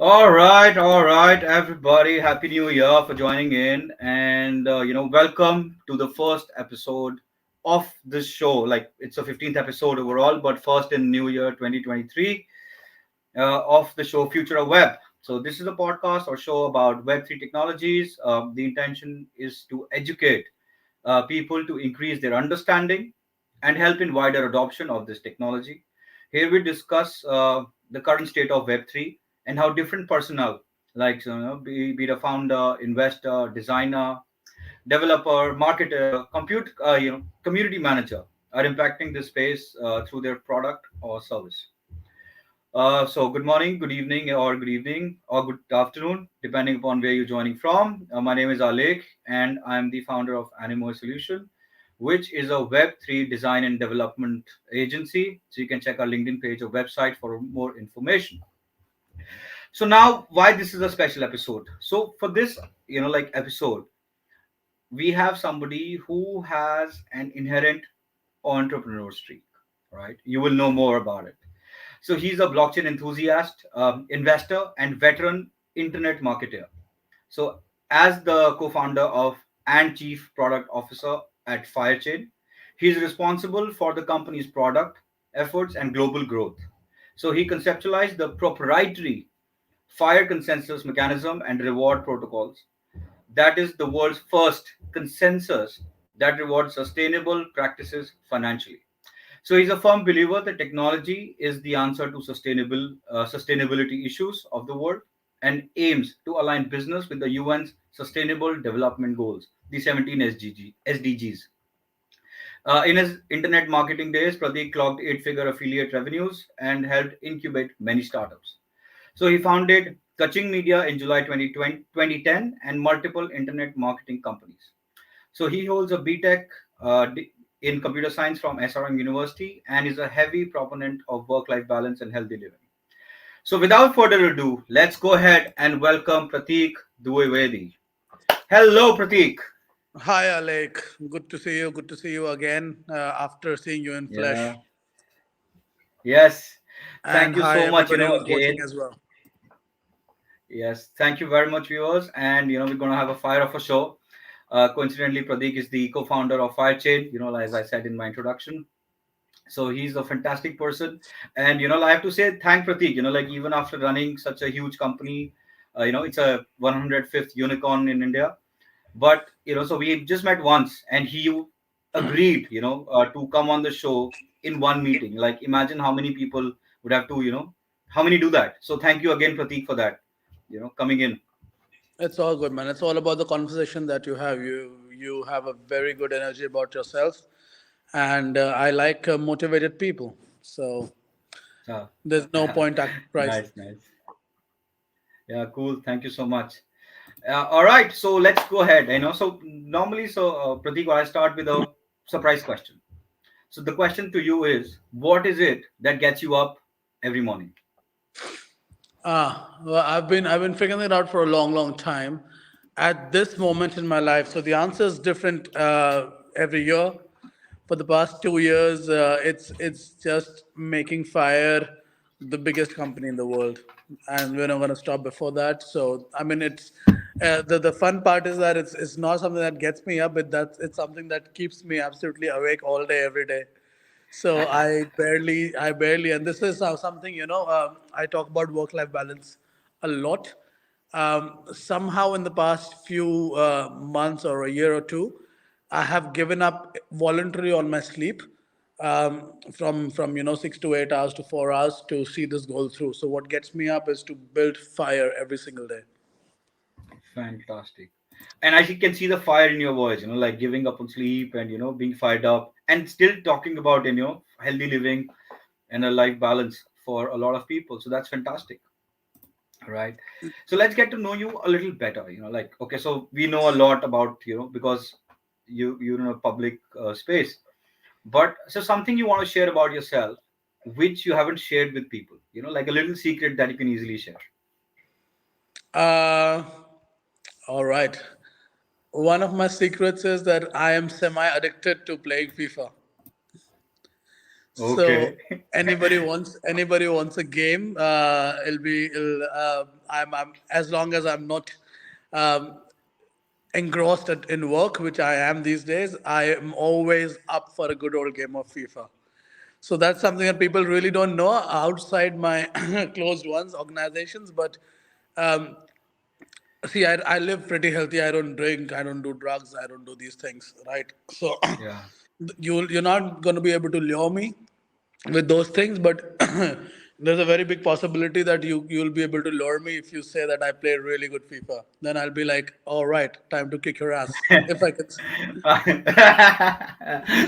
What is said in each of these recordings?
All right, everybody. Happy New Year for joining in, and welcome to the first episode of this show. Like it's a 15th episode overall, but first in New Year 2023 of the show Future of Web. So this is a podcast or show about Web3 technologies. The intention is to educate people to increase their understanding and help in wider adoption of this technology. Here we discuss the current state of Web3 and how different personnel, like be the founder, investor, designer, developer, marketer, community manager, are impacting this space through their product or service. So good morning, good evening, or good afternoon, depending upon where you're joining from. My name is Alek, and I'm the founder of Animo Solution, which is a Web3 design and development agency. So you can check our LinkedIn page or website for more information. So now, why this is a special episode? So for this, episode, we have somebody who has an inherent entrepreneur streak. Right? You will know more about it. So he's a blockchain enthusiast, investor, and veteran internet marketer. So as the co-founder of and chief product officer at Firechain, he's responsible for the company's product efforts and global growth. So he conceptualized the proprietary Fire consensus mechanism and reward protocols. That is the world's first consensus that rewards sustainable practices financially. So he's a firm believer that technology is the answer to sustainability issues of the world and aims to align business with the UN's Sustainable Development Goals, the 17 SDGs. In his internet marketing days, Prateek clocked eight-figure affiliate revenues and helped incubate many startups. So he founded Kaching Media in July 2010 and multiple internet marketing companies. So he holds a BTech in computer science from SRM University and is a heavy proponent of work-life balance and healthy living. So without further ado, let's go ahead and welcome Prateek Dwivedi. Hello, Prateek. Hi, Alec. Good to see you. Good to see you again after seeing you in Yeah. flesh. Yes. And Thank you hi, so much. everybody who's watching Again. as well. Yes. Thank you very much, viewers. And we're gonna have a fire of a show. Coincidentally, Pradeek is the co-founder of Firechain. As I said in my introduction, so he's a fantastic person, and I have to say thank Prateek. Like even after running such a huge company, it's a 105th unicorn in India. But so we just met once, and he agreed, to come on the show in one meeting. Like imagine how many people would have to, how many do that. So thank you again, Prateek, for that. Coming in. It's all good, man. It's all about the conversation that you have. You have a very good energy about yourself, and I like motivated people. So Uh, there's no point acting surprised. nice, nice. Yeah, cool. Thank you so much. All right, so let's go ahead. So normally, Pratik, I start with a surprise question. So the question to you is, what is it that gets you up every morning? Well, I've been figuring it out for a long, long time. At this moment in my life, so the answer is different every year. For the past 2 years, it's just making Fire the biggest company in the world, and we're not going to stop before that. So I mean, it's the fun part is that it's not something that gets me up, but that's it's something that keeps me absolutely awake all day, every day. So I barely, and this is something I talk about work-life balance a lot. Somehow in the past few months or a year or two, I have given up voluntarily on my sleep, from 6 to 8 hours to 4 hours to see this goal through. So what gets me up is to build Fire every single day. Fantastic. And I can see the fire in your voice, like giving up on sleep and, being fired up and still talking about, healthy living and a life balance for a lot of people. So that's fantastic. Right. So let's get to know you a little better. Like, okay, so we know a lot about, because you're in a public space. But so something you want to share about yourself, which you haven't shared with people, like a little secret that you can easily share. Uh, all right. One of my secrets is that I am semi addicted to playing FIFA. Okay. So anybody wants a game, I'm as long as I'm not um, engrossed in work, which I am these days, I am always up for a good old game of FIFA. So that's something that people really don't know outside my closed ones organizations. But um, see, I live pretty healthy. I don't drink. I don't do drugs. I don't do these things. Right. So Yeah. you're not going to be able to lure me with those things. But there's a very big possibility that you'll be able to lure me if you say that I play really good FIFA. Then I'll be like, all right, time to kick your ass. If I could.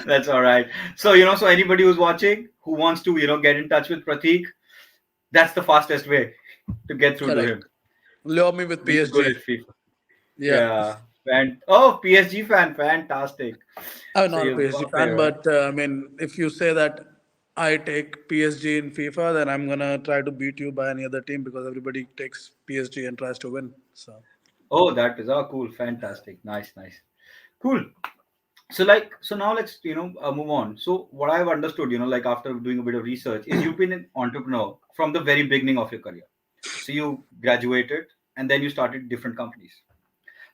That's all right. So, so anybody who's watching who wants to, get in touch with Prateek, that's the fastest way to get through to Correct. him. Lure me with Being good PSG. at FIFA. Yeah. Yeah. Oh, PSG fan. Fantastic. I'm So not a you've got PSG to play, fan, right? but I mean, if you say that I take PSG in FIFA, then I'm gonna try to beat you by any other team because everybody takes PSG and tries to win. So Oh, that is cool. Fantastic. Nice, nice. Cool. So now let's move on. So what I've understood, like after doing a bit of research, is you've been an entrepreneur from the very beginning of your career. So you graduated and then you started different companies.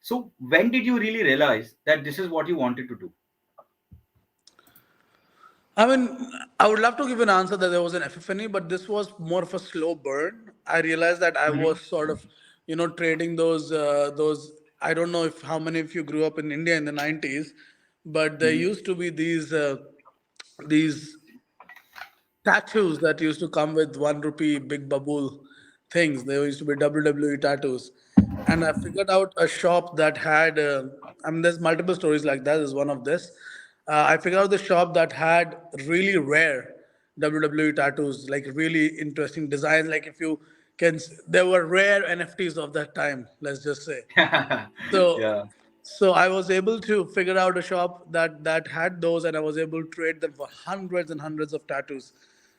So when did you really realize that this is what you wanted to do? I mean, I would love to give an answer that there was an epiphany, but this was more of a slow burn. I realized that I Hmm. was sort of, trading those. I don't know if how many of you grew up in India in the '90s, but there Hmm. used to be these tattoos that used to come with 1 rupee big babool things. There used to be WWE tattoos. And I figured out a shop that had, I mean, there's multiple stories like that. There's one of this. I figured out the shop that had really rare WWE tattoos, like really interesting designs. Like if you can, there were rare NFTs of that time, let's just say. So, Yeah. so I was able to figure out a shop that had those, and I was able to trade them for hundreds and hundreds of tattoos.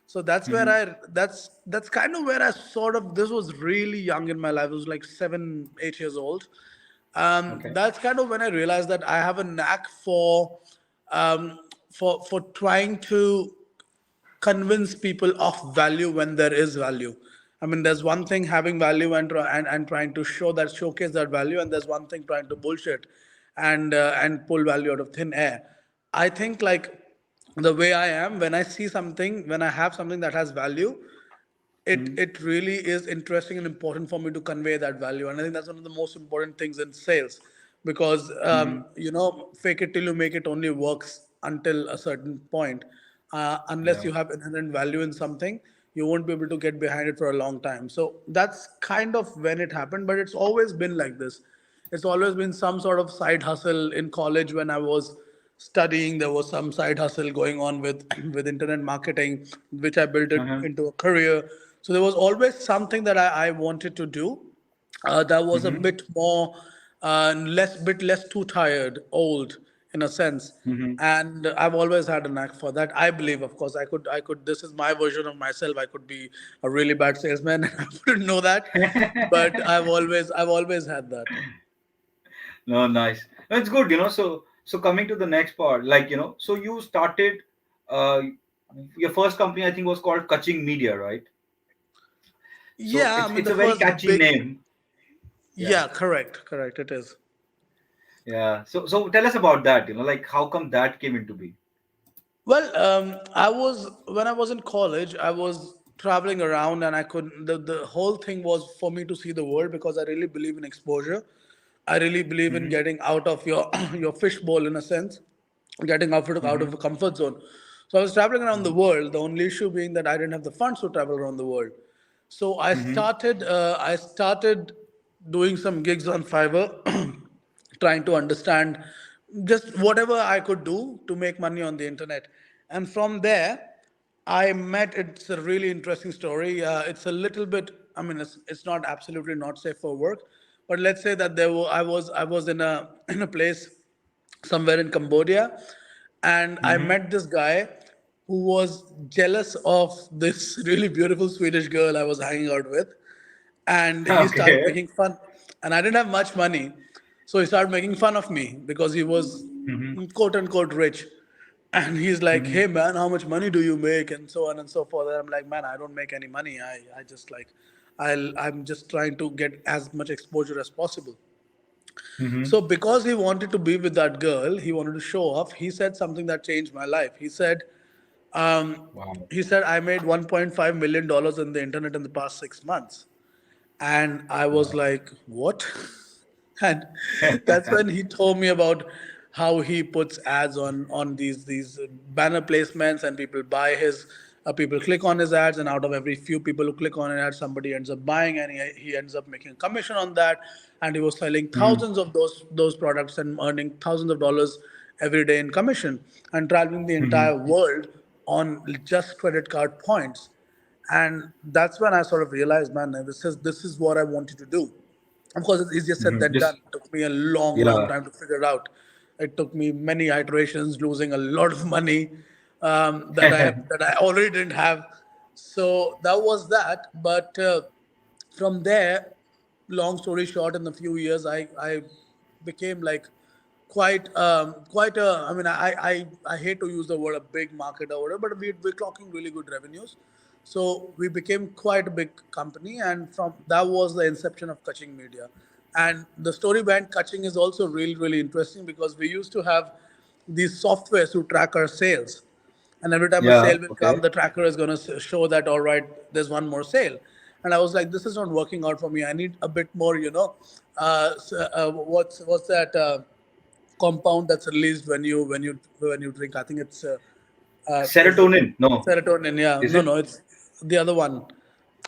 So Hmm. that's kind of where I sort of this was really young in my life. It was like 7, 8 years old. Okay. That's kind of when I realized that I have a knack um, for trying to convince people of value when there is value. I mean, there's one thing having value and trying to showcase that value, and there's one thing trying to bullshit and pull value out of thin air. I think like the way I am when I see something, when I have something that has value, Hmm. it really is interesting and important for me to convey that value, and I think that's one of the most important things in sales, because Hmm. fake it till you make it only works until a certain point. Unless Yeah. you have inherent value in something, you won't be able to get behind it for a long time. So that's kind of when it happened, but it's always been like this. It's always been some sort of side hustle. In college when I was studying, there was some side hustle going on with with internet marketing, which I built it Uh-huh. into a career. So there was always something that I wanted to do. That was a Hmm. bit more less too tired, old in a sense. Hmm. And I've always had a knack for that. I believe, of course, I could. This is my version of myself. I could be a really bad salesman, and I wouldn't know that. But I've always had that. No, nice. That's good. So coming to the next part, like so you started, uh, your first company I think was called Kaching Media, right? So Yeah, I mean it's the a very first catchy big. name. Yeah. Yeah, correct. It is. Yeah. So tell us about that. Like how come that came into being? Well, I was when I was in college, I was traveling around, and I couldn't. The whole thing was for me to see the world because I really believe in exposure. I really believe in Hmm. getting out of your your fishbowl in a sense, getting out of Hmm. a comfort zone. So I was traveling around the world. The only issue being that I didn't have the funds to travel around the world. So Hmm. I started doing some gigs on Fiverr, trying to understand just whatever I could do to make money on the internet. And from there, I met. It's a really interesting story. It's a little bit. I mean, it's not absolutely not safe for work, but let's say that I was in a in a place somewhere in Cambodia, and I Hmm. met this guy who was jealous of this really beautiful Swedish girl I was hanging out with, and he started Okay. making fun. And I didn't have much money, so he started making fun of me because he was Hmm. quote unquote rich. And he's like, Mm-hmm. hey man, how much money do you make, and so on and so forth. And I'm like, man, I don't make any money. I just like, I'm just trying to get as much exposure as possible. Mm-hmm. So because he wanted to be with that girl, he wanted to show off. He said something that changed my life. Um, Wow. he said I made 1.5 million dollars in the internet in the past 6 months. And I was Wow. like, what? And that's when he told me about how he puts ads on these banner placements, and people buy his people click on his ads, and out of every few people who click on an ad, somebody ends up buying, and he ends up making a commission on that. And he was selling Mm-hmm. thousands of those products and earning thousands of dollars every day in commission, and traveling the Mm-hmm. entire world on just credit card points. And that's when I sort of realized, man, this is what I wanted to do. Of course, it's easier said Mm-hmm. than done. Just It took me a long, long yeah. time to figure it out. It took me many iterations, losing a lot of money that I already didn't have. So that was that. But from there, long story short, in a few years, I became like quite a, I mean, I hate to use the word a big market or whatever, but we're clocking really good revenues. So we became quite a big company, and from that was the inception of Kaching Media. And the story behind Kaching is also really, really interesting, because we used to have these softwares to track our sales. And every time a Yeah. sale will come, Okay. the tracker is going to show that, all right, there's one more sale. And I was like, this is not working out for me. I need a bit more, what's that compound that's released when you drink? I think it's is it Serotonin? No. serotonin? Yeah, Is no, it? no, it's the other one.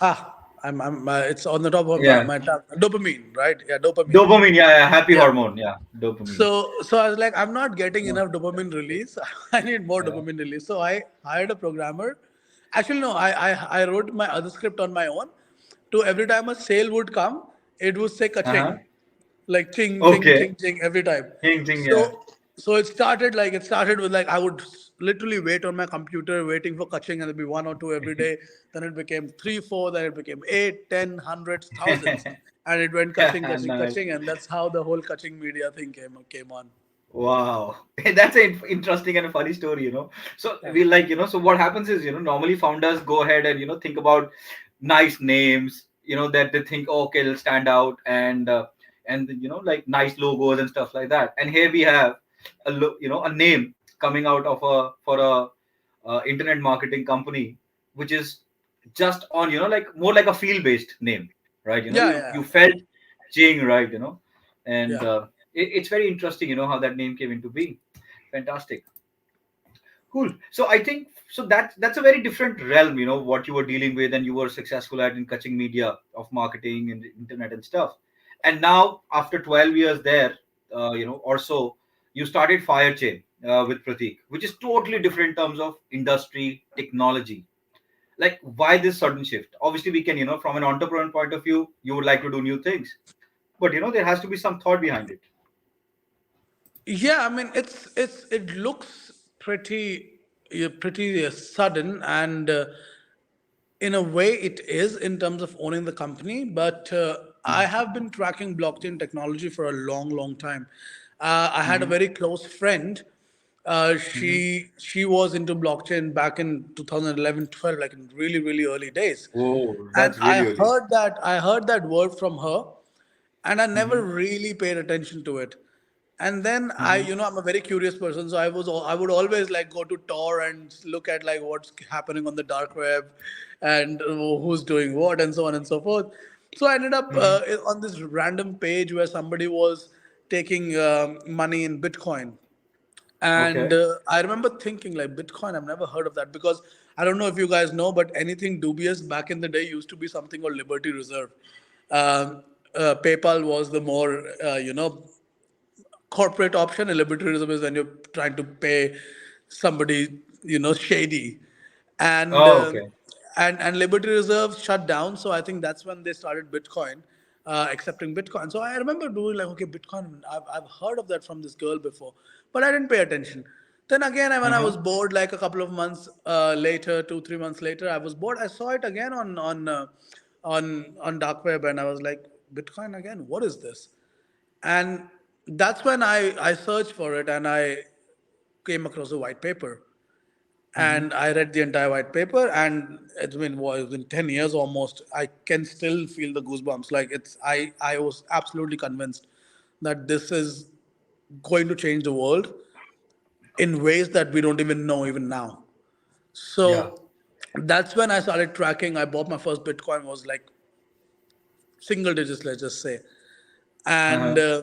I'm it's on the top of Yeah. my tongue. Dopamine, right? Yeah, dopamine. Dopamine. Yeah. Yeah. Happy Yeah. hormone. Yeah. Dopamine. So I was like, I'm not getting No. enough dopamine release. I need more Yeah. dopamine release. So I hired a programmer. Actually, no, I wrote my other script on my own. To every time a sale would come, it would say Uh huh. kaching, like ching ching Okay. ching ching every time. Ting ting. Yeah. So it started with like I would literally wait on my computer waiting for kaching, and there'd be one or two every day. Then it became three, four, then it became eight, ten, hundreds, thousands. And it went kaching, Yeah. kaching, Nice. kaching, and that's how the whole kaching media thing came on. Wow, that's an interesting and a funny story, So Yeah. we like, so what happens is, normally founders go ahead and think about nice names, that they think, oh, okay, it'll stand out, and like nice logos and stuff like that. And here we have a name coming out of a for a internet marketing company, which is just on, like more like a field based name, right? Yeah, You yeah, felt Jing, right? And yeah. it's very interesting, how that name came into being. Fantastic. Cool. So I think so that's a very different realm, what you were dealing with and you were successful at in catching media of marketing and the internet and stuff. And now after 12 years there, or so, you started Firechain with Prateek, which is totally different in terms of industry, technology. Like why this sudden shift? Obviously we can, from an entrepreneur point of view, you would like to do new things. But there has to be some thought behind it. Yeah, I mean, it looks pretty sudden, and in a way it is in terms of owning the company. But I have been tracking blockchain technology for a long, long time. I had a Mm-hmm. very close friend. Mm-hmm. She was into blockchain back in 2011, 12, like in really, really early days. Oh, And that's i really early. heard that i heard that word from her, and I never Mm-hmm. really paid attention to it. And then Mm-hmm. I'm a very curious person, so I would always like go to Tor and look at like what's happening on the dark web, and who's doing what, and so on and so forth. So I ended up Mm-hmm. on this random page where somebody was taking money in Bitcoin. And Okay. I remember thinking, like, Bitcoin, I've never heard of that, because I don't know if you guys know, but anything dubious back in the day used to be something called Liberty Reserve. Um, PayPal was the more, corporate option, and libertarianism is when you're trying to pay somebody, shady. And Oh, okay. and Liberty Reserve shut down. So I think that's when they started Bitcoin, accepting Bitcoin. So I remember doing like, okay, Bitcoin, I've heard of that from this girl before, but I didn't pay attention. Then again, when I Uh-huh. was bored, like a couple of months later, 2 3 months later, I was bored. I saw it again on dark web, and I was like, Bitcoin again? What is this? And that's when I searched for it, and I came across a white paper, Mm-hmm. and I read the entire white paper, and it's been 10 years almost. I can still feel the goosebumps. Like I was absolutely convinced that this is going to change the world in ways that we don't even know even now. Yeah. So that's when I started tracking. I bought my first Bitcoin, was like single digits, let's just say, and Uh-huh. uh,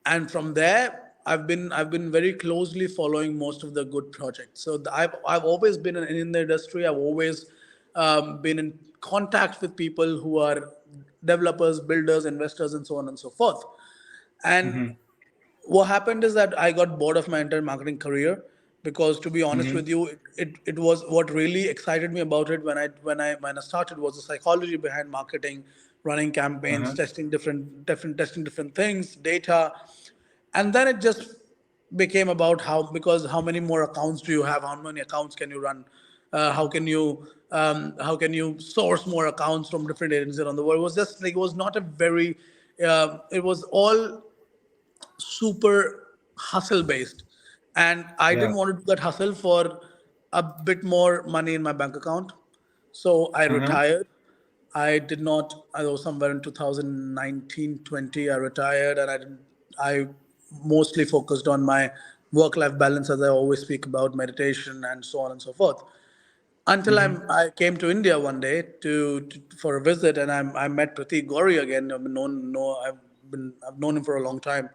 and from there I've been very closely following most of the good projects. So I've always been in the industry. I've always been in contact with people who are developers, builders, investors, and so on and so forth. And Mm-hmm. what happened is that I got bored of my entire marketing career, because to be honest Mm-hmm. with you, it was what really excited me about it when I started was the psychology behind marketing, running campaigns, Uh-huh. testing different things, data, and then it just became about how many more accounts do you have, how many accounts can you run, how can you source more accounts from different agencies around the world. It was just like, it was not a very it was all super hustle based, and I Yeah. didn't want to do that hustle for a bit more money in my bank account. So I Uh-huh. retired. I did not I was somewhere in 2019-20. I retired, and I mostly focused on my work life balance, as I always speak about, meditation and so on and so forth, until Mm-hmm. I came to India one day for a visit, and I met Prateek Gori again. I've known him for a long time,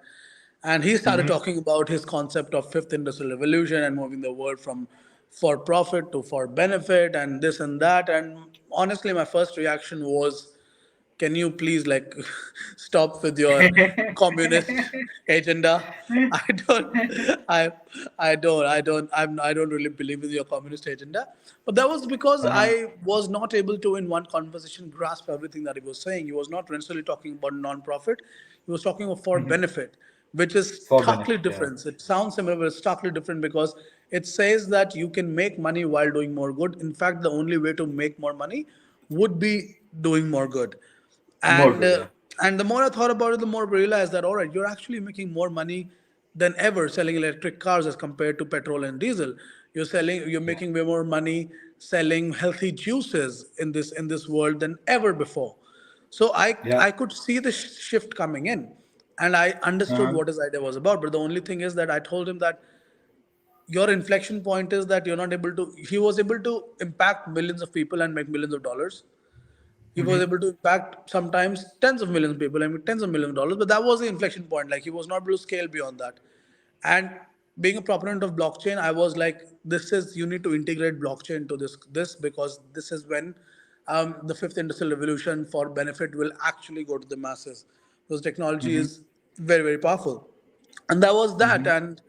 and he started Mm-hmm. talking about his concept of fifth industrial revolution and moving the world from for profit to for benefit and this and that. And honestly, my first reaction was, can you please like stop with your communist agenda? I don't, I, I don't really believe in your communist agenda. But that was because Uh-huh. I was not able to, in one conversation, grasp everything that he was saying. He was not necessarily talking about non-profit. He was talking of for Mm-hmm. benefit, which is For starkly benefit, yeah. different. It sounds similar, but it's starkly different, because it says that you can make money while doing more good. In fact, the only way to make more money would be doing more good. More and good, uh, yeah. and the more I thought about it, the more I realized that, all right, you're actually making more money than ever selling electric cars as compared to petrol and diesel. You're Yeah. making way more money selling healthy juices in this world than ever before. So i Yeah. i could see the shift coming in, and I understood Uh-huh. what his idea was about. But the only thing is that I told him that your inflection point is that you're not able to he was able to impact millions of people and make millions of dollars. He was Mm-hmm. able to impact sometimes tens of millions of people, I mean tens of millions of dollars, but that was the inflection point. Like, he was not able to scale beyond that. And being a proponent of blockchain, I was like, this is you need to integrate blockchain to this, because this is when the fifth industrial revolution for benefit will actually go to the masses, because technology Mm-hmm. is very, very powerful. And that was that. Mm-hmm. And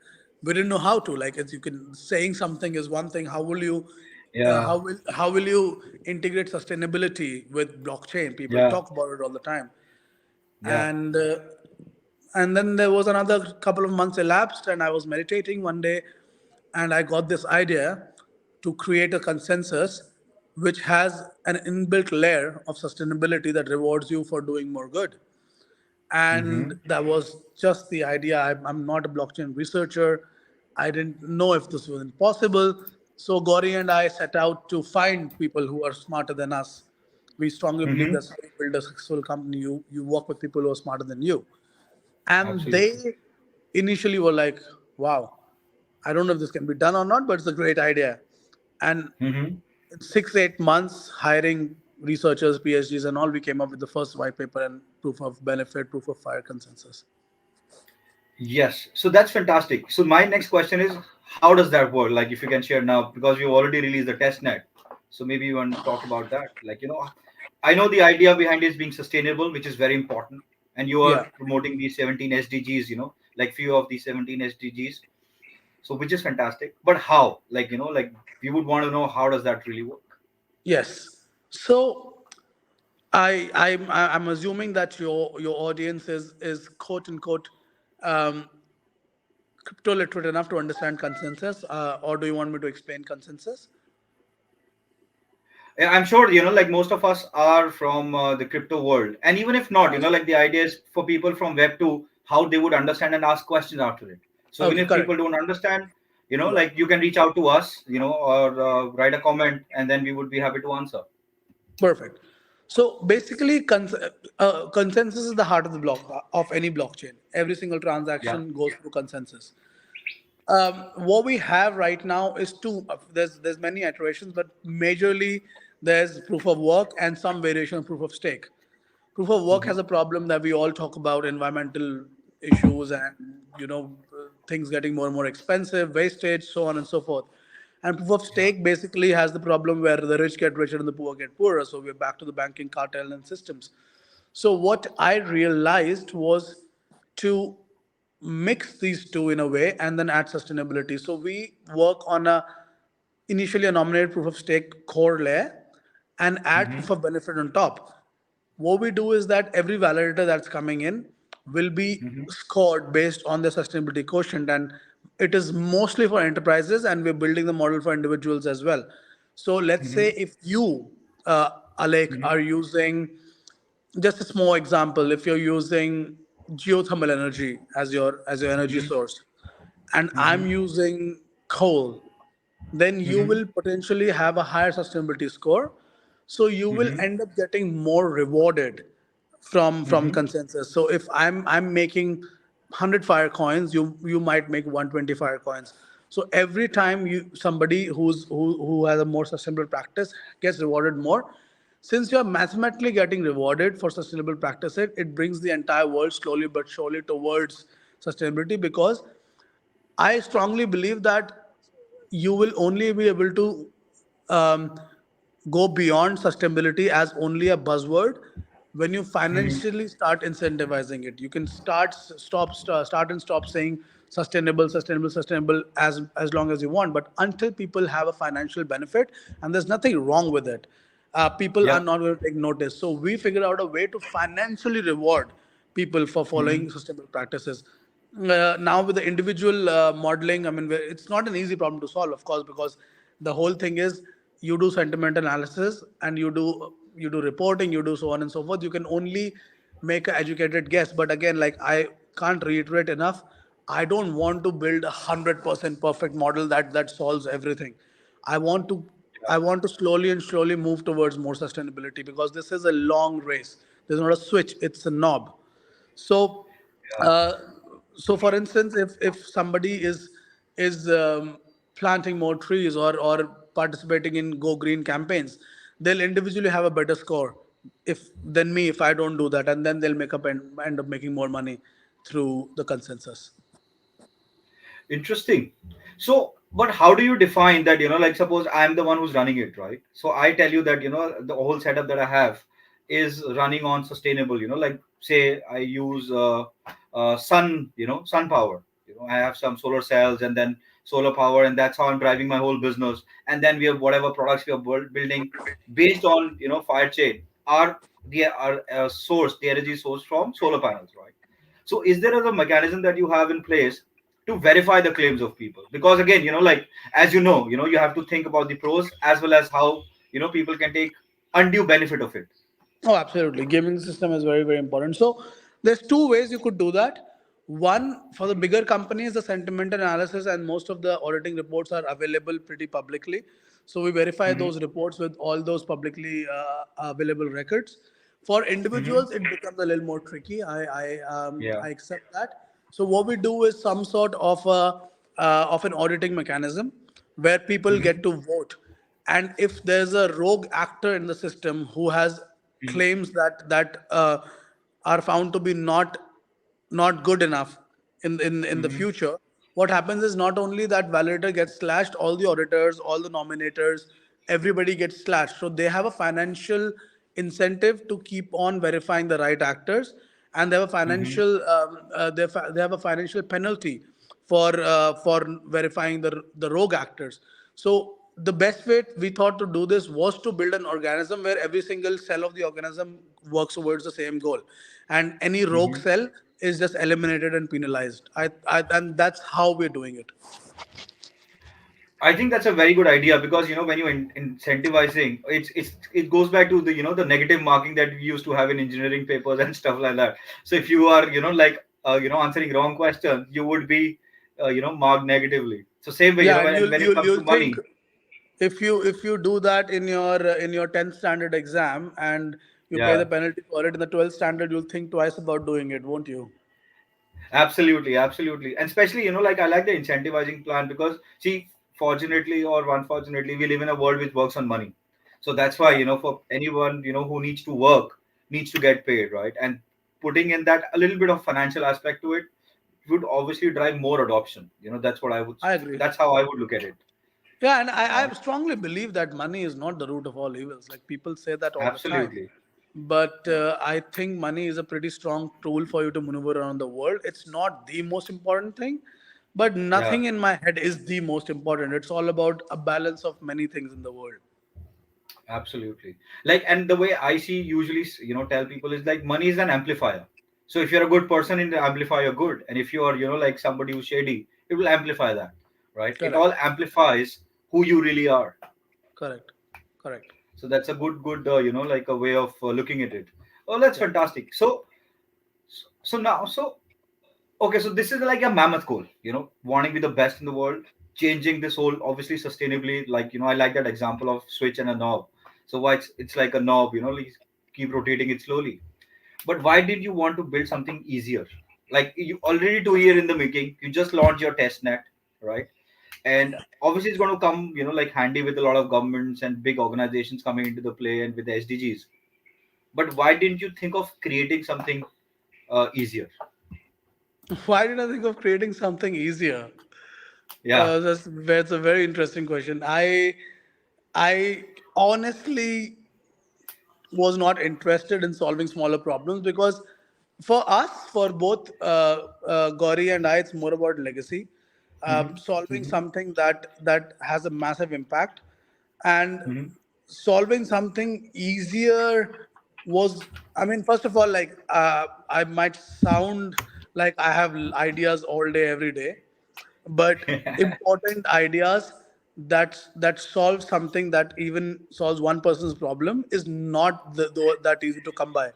we didn't know how to, like, as you can, saying something is one thing. How will you Yeah. how will you integrate sustainability with blockchain? People Yeah. talk about it all the time. Yeah. And uh, and then there was another couple of months elapsed, and I was meditating one day, and I got this idea to create a consensus which has an inbuilt layer of sustainability that rewards you for doing more good. And Mm-hmm. that was just the idea. I'm not a blockchain researcher. I didn't know if this was possible. So Gauri and I set out to find people who are smarter than us. We strongly believe Mm-hmm. that's how you build a successful company. You work with people who are smarter than you. And Absolutely. they initially were like, wow, I don't know if this can be done or not, but it's a great idea. And Mm-hmm. in 6 8 months, hiring researchers, PhDs, and all, we came up with the first white paper and proof of benefit, proof of fire consensus. Yes. So that's fantastic. So my next question is, how does that work? Like, if you can share now, because you already released the test net. So maybe you want to talk about that. Like, I know the idea behind it is being sustainable, which is very important. And you are Yeah. promoting these 17 SDGs, like few of these 17 SDGs. So which is fantastic. But how? Like, like we would want to know, how does that really work? Yes. So I'm assuming that your audience is quote unquote um, crypto literate enough to understand consensus, or do you want me to explain consensus? Yeah, I'm sure, like most of us are from the crypto world. And even if not, Right. like the idea is for people from Web 2, how they would understand and ask questions after it. So even Okay. if people Correct. don't understand, Right. like you can reach out to us, or write a comment, and then we would be happy to answer. Perfect. So basically, consensus is the heart of the block of any blockchain. Every single Yeah. transaction goes through consensus. What we have right now is two. There's many iterations, but majorly there's proof of work and some variation of proof of stake. Proof of work Hmm. has a problem that we all talk about: environmental issues and things getting more and more expensive, wastage, so on and so forth. And proof of Yeah. stake basically has the problem where the rich get richer and the poor get poorer. So we're back to the banking cartel and systems. So what I realized was to mix these two in a way and then add sustainability. So we work on a initially a nominated proof of stake core layer and add Hmm. proof of benefit on top. What we do is that every validator that's coming in will be Hmm. scored based on the sustainability quotient, and it is mostly for enterprises, and we're building the model for individuals as well. So let's say Hmm. if you, Alec, Hmm. are using, just a small example, if you're using geothermal energy as your energy Hmm. source, and I'm Hmm. using coal, then you Hmm. will potentially have a higher sustainability score. So you will Hmm. end up getting more rewarded from Hmm. consensus. So if I'm making 100 fire coins, you might make 120 fire coins. So every time you somebody who has a more sustainable practice gets rewarded more. Since you're mathematically getting rewarded for sustainable practices, it brings the entire world slowly but surely towards sustainability, because I strongly believe that you will only be able to um, go beyond sustainability as only a buzzword when you Hmm. financially start incentivizing it. You can start and stop saying sustainable, sustainable, sustainable as long as you want, but until people have a financial benefit, and there's nothing wrong with it, people are Yeah. not going to take notice. So we figured out a way to financially reward people for Hmm. following sustainable practices. Now with the individual modeling, I mean, it's not an easy problem to solve, of course, because the whole thing is you do sentiment analysis and you do reporting, you do so on and so forth. You can only make an educated guess, but again, like I can't reiterate enough, I don't want to build 100% perfect model that solves everything. I want to I want to slowly and slowly move towards more sustainability, because this is a long race. There's not a switch; it's a knob. So, Yeah. uh, for instance, if somebody is planting more trees or participating in Go Green campaigns, they'll individually have a better score if than me if I don't do that, and then they'll end up making more money through the consensus. Interesting. So, but how do you define that? Like suppose I'm the one who's running it, right? So I tell you that the whole setup that I have is running on sustainable. Like say I use sun power. I have some solar cells and then solar power, and that's how I'm driving my whole business. And then we have whatever products we are building based on fire chain are sourced the energy source from solar panels, right? So is there a mechanism that you have in place to verify the claims of people? Because again, like as you have to think about the pros as well as how people can take undue benefit of it. Oh, absolutely. Gaming the system is very, very important. So there's two ways you could do that. One, for the bigger companies, the sentiment analysis and most of the auditing reports are available pretty publicly. So we verify Hmm. those reports with all those publicly available records. For Hmm. individuals, it becomes a little more tricky. Yeah. I accept that. So what we do is some sort of an auditing mechanism where people Hmm. get to vote, and if there's a rogue actor in the system who has Hmm. claims that are found to be not good enough in the Hmm. future, what happens is not only that validator gets slashed, all the auditors, all the nominators, everybody gets slashed. So they have a financial incentive to keep on verifying the right actors, and they have a Hmm. they have a financial penalty for verifying the rogue actors. So the best way we thought to do this was to build an organism where every single cell of the organism works towards the same goal, and any rogue Hmm. cell is just eliminated and penalized. And that's how we're doing it. I think that's a very good idea because when you incentivizing, it goes back to the the negative marking that we used to have in engineering papers and stuff like that. So if you are like answering wrong questions, you would be marked negatively. So same way, Yeah, and when it comes to you'll think money, if you do that in your 10th standard exam and you pay the yeah. penalty for it in the 12th standard, you'll think twice about doing it, won't you? Absolutely, absolutely. And especially, like I like the incentivizing plan because, see, fortunately or unfortunately, we live in a world which works on money. So that's why, Yeah, for anyone, who needs to work, needs to get paid, right? And putting in that a little bit of financial aspect to it would obviously drive more adoption. I agree. That's how I would look at it, Yeah, and I right? strongly believe that money is not the root of all evils. Like people say that all the time. Absolutely. But Yeah. I think money is a pretty strong tool for you to maneuver around the world. It's not the most important thing, but Yeah. nothing in my head is the most important. It's all about a balance of many things in the world. Absolutely. Like, and the way I see usually, tell people is like money is an amplifier. So if you're a good person, it will amplify your good, and if you are, like somebody who's shady, it will amplify that, right? It all Correct. amplifies who you really are. Correct. Correct. So that's a good, like a way of looking at it. Oh, that's Yeah. fantastic. So okay, so this is like a mammoth goal, wanting to be the best in the world, changing this whole obviously sustainably. Like, I like that example of switch and a knob. So why it's like a knob, like keep rotating it slowly. But why did you want to build something easier? Like you already 2 year in the making, you just launched your test net, right? And obviously it's going to come, like handy with a lot of governments and big organizations coming into the play and with the SDGs. But why didn't you think of creating something easier? Why did I think of creating something easier? Yeah. That's a very interesting question. I honestly was not interested in solving smaller problems because for us, for both Gauri and I, it's more about legacy, Hmm. solving Hmm. something that has a massive impact, and Hmm. solving something easier was. I mean, first of all, like I might sound like I have ideas all day, every day, but important ideas that solve something that even solves one person's problem is not that easy to come by,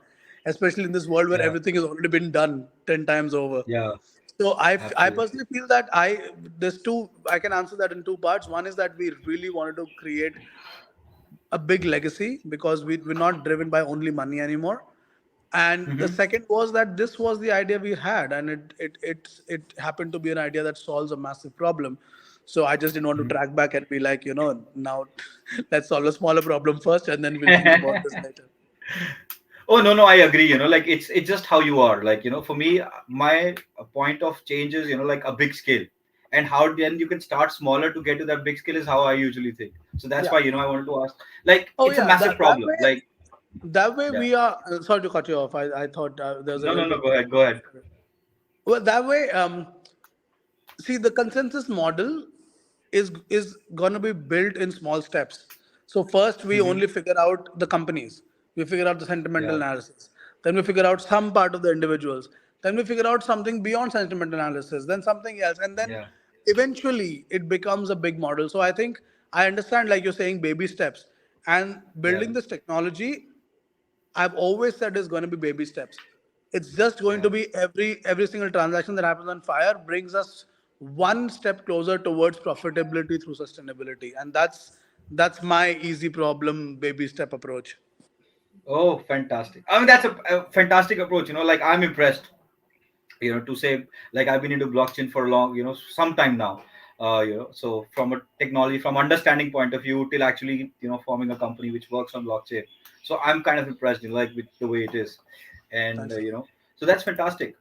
especially in this world where Yeah. everything has already been done 10 times over. Yeah. So I Absolutely. personally feel that there's two. I can answer that in two parts. One is that we really wanted to create a big legacy because we're not driven by only money anymore. And the Hmm. second was that this was the idea we had, and it happened to be an idea that solves a massive problem. So I just didn't want to track back and be like, now let's solve a smaller problem first, and then we'll think about this later. Oh, no, no, I agree. Like it's just how you are. Like, for me, my point of change is, like a big scale, and how then you can start smaller to get to that big scale is how I usually think. So that's Yeah. why, I wanted to ask. Like, Oh it's a yeah. massive problem. Like, That way yeah. we are. Sorry to cut you off. I thought there was a No, little no, no. bit Go more. ahead. Go ahead. Well, that way, see, the consensus model is going to be built in small steps. So first we Hmm. only figure out the companies, we figure out the sentimental Yeah. analysis, then we figure out some part of the individuals, then we figure out something beyond sentimental analysis, then something else, and then Yeah. eventually it becomes a big model. So I think I understand, like you're saying, baby steps, and Yeah. building this technology, I've always said is going to be baby steps. It's just going Yeah. to be every single transaction that happens on Fire brings us one step closer towards profitability through sustainability, and that's my easy problem baby step approach. Oh, fantastic. I mean, that's a fantastic approach. Like I'm impressed, to say, like I've been into blockchain for a long, some time now. So from a technology, from understanding point of view till actually, forming a company which works on blockchain. So I'm kind of impressed, like with the way it is, and Thanks. so that's fantastic.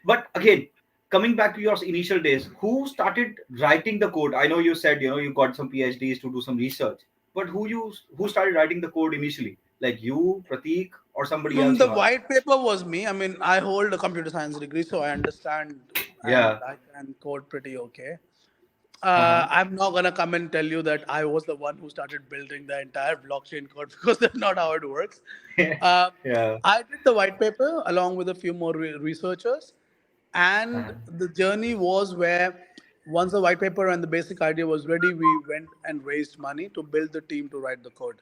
But again, coming back to your initial days, who started writing the code? I know you said, you got some PhDs to do some research, but who started writing the code initially? Like you, Prateek, or somebody else The you have? white paper was me. I mean, I hold a computer science degree, so I understand and Yeah. I can code pretty okay. Uh-huh. I'm not gonna come and tell you that I was the one who started building the entire blockchain code because that's not how it works. Uh, Yeah. I did the white paper along with a few more researchers, and Uh-huh. the journey was where once the white paper and the basic idea was ready, we went and raised money to build the team to write the code.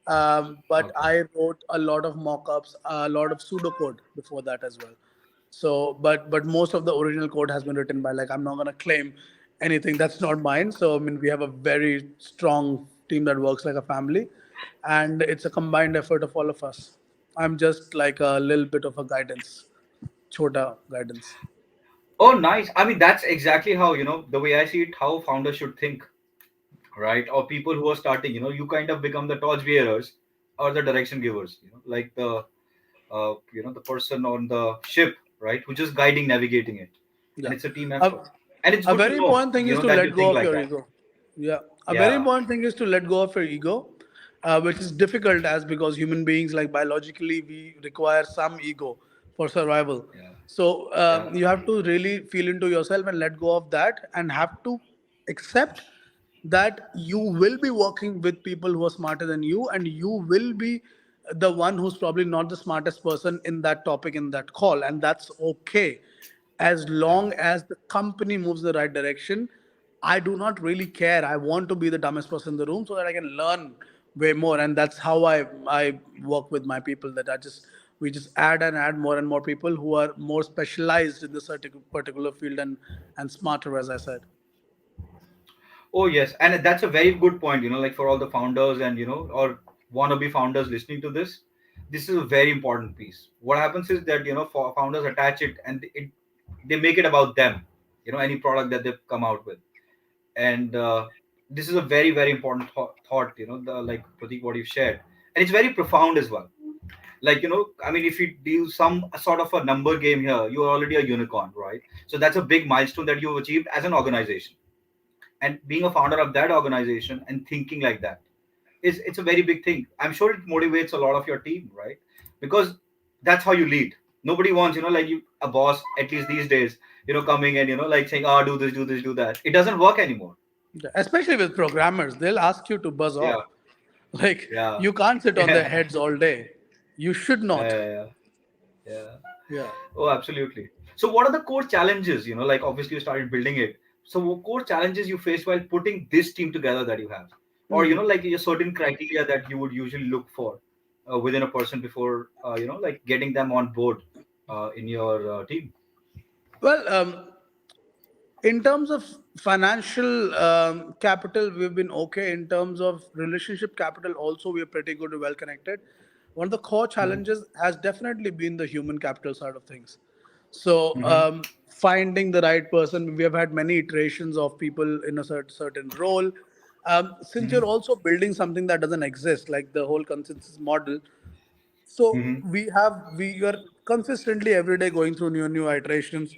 But Okay. I wrote a lot of mock-ups, a lot of pseudocode before that as well. So, but most of the original code has been written by, like, I'm not gonna claim anything. That's not mine. So I mean, we have a very strong team that works like a family, and it's a combined effort of all of us. I'm just like a little bit of a guidance, chota guidance. Oh, nice. I mean, that's exactly how, the way I see it, how founders should think, right? Or people who are starting, you kind of become the torch bearers or the direction givers, like the person on the ship, right? Who's just guiding, navigating it. And Yeah. it's a team A, effort. And it's a good to very know, important thing is to that you let go think of like your that. ego. Yeah. A very Yeah. important thing is to let go of your ego, which is difficult as because human beings, like biologically, we require some ego for survival. Yeah. So Yeah. you have to really feel into yourself and let go of that and have to accept that you will be working with people who are smarter than you, and you will be the one who's probably not the smartest person in that topic in that call, and that's okay as Yeah. long as the company moves the right direction. I do not really care. I want to be the dumbest person in the room so that I can learn way more, and that's how I work with my people. That I just we just add and add more and more people who are more specialized in this particular field and smarter, as I said. Oh, yes. And that's a very good point, like for all the founders and, or wannabe founders listening to this. This is a very important piece. What happens is that, for founders attach it and they make it about them, any product that they've come out with. And this is a very, very important thought, like Prateek, what you've shared. And it's very profound as well. Like, I mean, if you do some sort of a number game here, you're already a unicorn, right? So that's a big milestone that you've achieved as an organization, and being a founder of that organization and thinking like that is it's a very big thing. I'm sure it motivates a lot of your team, right? Because that's how you lead. Nobody wants, like you a boss, at least these days, coming and like saying, oh, do this, do this, do that. It doesn't work anymore. Yeah, especially with programmers, they'll ask you to buzz Yeah. off. Like Yeah. you can't sit on their Yeah. heads all day. You should not. Yeah. Yeah. Yeah. Oh, absolutely. So what are the core challenges, like obviously you started building it, so what core challenges you faced while putting this team together that you have, or Hmm. like a certain criteria that you would usually look for within a person before like getting them on board in your team. Well, in terms of financial capital, we've been okay. In terms of relationship capital, also we are pretty good and well connected. One of the core Mm-hmm. challenges has definitely been the human capital side of things. So Mm-hmm. finding the right person, we have had many iterations of people in a certain role. Since you're also building something that doesn't exist, like the whole consensus model, so Mm-hmm. we are consistently every day going through new iterations.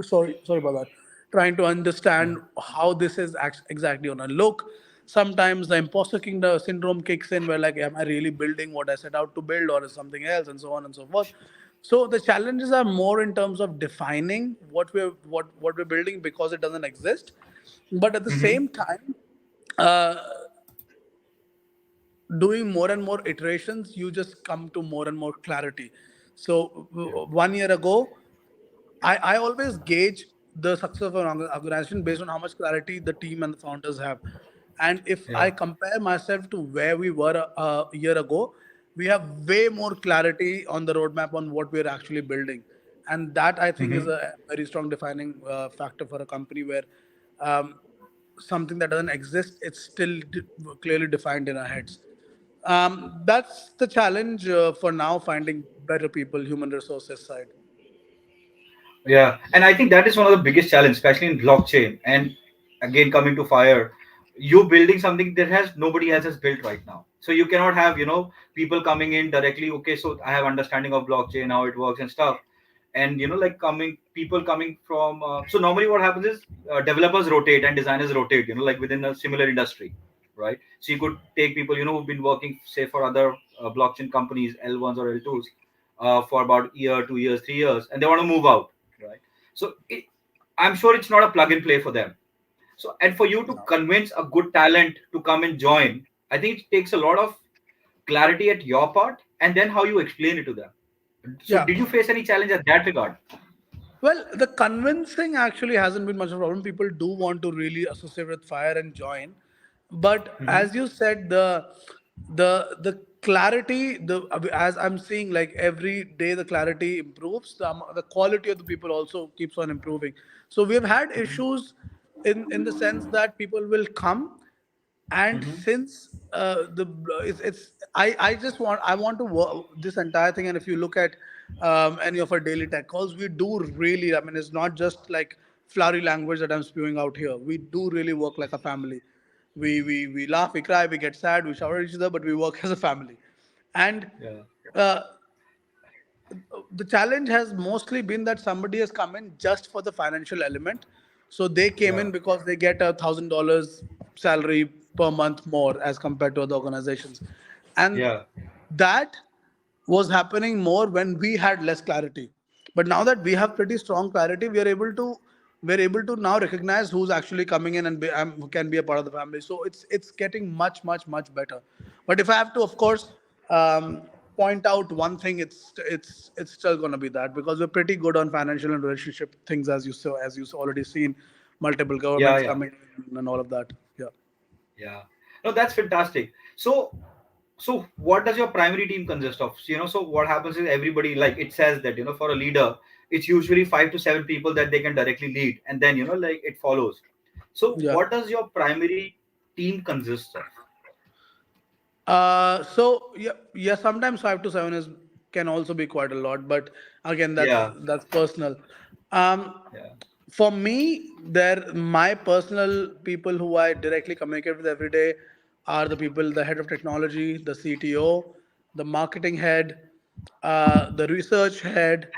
Sorry about that. Trying to understand how this is exactly gonna look. Sometimes the imposter kingdom syndrome kicks in, where like, am I really building what I set out to build, or is something else, and so on and so forth. So the challenges are more in terms of defining what we're building because it doesn't exist, but at the Mm-hmm. same time, uh, doing more and more iterations, you just come to more and more clarity. So Yeah. 1 year ago, I always gauge the success of an organization based on how much clarity the team and the founders have. And if Yeah. I compare myself to where we were a year ago, we have way more clarity on the roadmap on what we're actually building. And that I think is Mm-hmm. a very strong defining factor for a company where um, something that doesn't exist, it's still clearly defined in our heads. That's the challenge for now, finding better people, human resources side. Yeah, and I think that is one of the biggest challenge, especially in blockchain. And again, coming to fire, you're building something that has nobody else has built right now. So you cannot have people coming in directly. Okay, so I have understanding of blockchain, how it works and stuff, and like coming people coming from. So normally what happens is developers rotate and designers rotate. Like within a similar industry, right? So you could take people who've been working say for other blockchain companies, L1s or L2s, for about year, 2 years, 3 years, and they want to move out, right? So I'm sure it's not a plug and play for them. So, and for you to No. convince a good talent to come and join, I think it takes a lot of clarity at your part, and then how you explain it to them. So Yeah. did you face any challenge at that regard? Well, the convincing actually hasn't been much of a problem. People do want to really associate with fire and join, but Mm-hmm. as you said, the clarity, the as I'm seeing, like every day the clarity improves. The quality of the people also keeps on improving. So we have had issues in the sense that people will come, and Mm-hmm. since the it's I just want I want to work this entire thing. And if you look at any of our daily tech calls, we do really, I mean, it's not just like flowery language that I'm spewing out here. We do really work like a family. We laugh, we cry, we get sad, we shout at each other, but we work as a family. And Yeah. uh, the challenge has mostly been that somebody has come in just for the financial element. So they came Yeah. in because they get $1,000 salary per month more as compared to other organizations. And Yeah. that was happening more when we had less clarity. But now that we have pretty strong clarity, we're able to now recognize who's actually coming in and who can be a part of the family. So it's getting much much better. But if I have to, of course, point out one thing, it's still going to be that, because we're pretty good on financial and relationship things, as you already seen, multiple Yeah. governments Yeah. coming in and all of that. Yeah. Yeah. No, that's fantastic. So what does your primary team consist of? So what happens is everybody, like it says that, for a leader, it's usually 5 to 7 people that they can directly lead, and then, like it follows. So Yeah. what does your primary team consist of? So yeah, yeah. Sometimes 5 to 7 is can also be quite a lot, but again, Yeah. that's personal. Um, Yeah. for me, my personal people who I directly communicate with every day are the people, the head of technology, the CTO, the marketing head, the research head,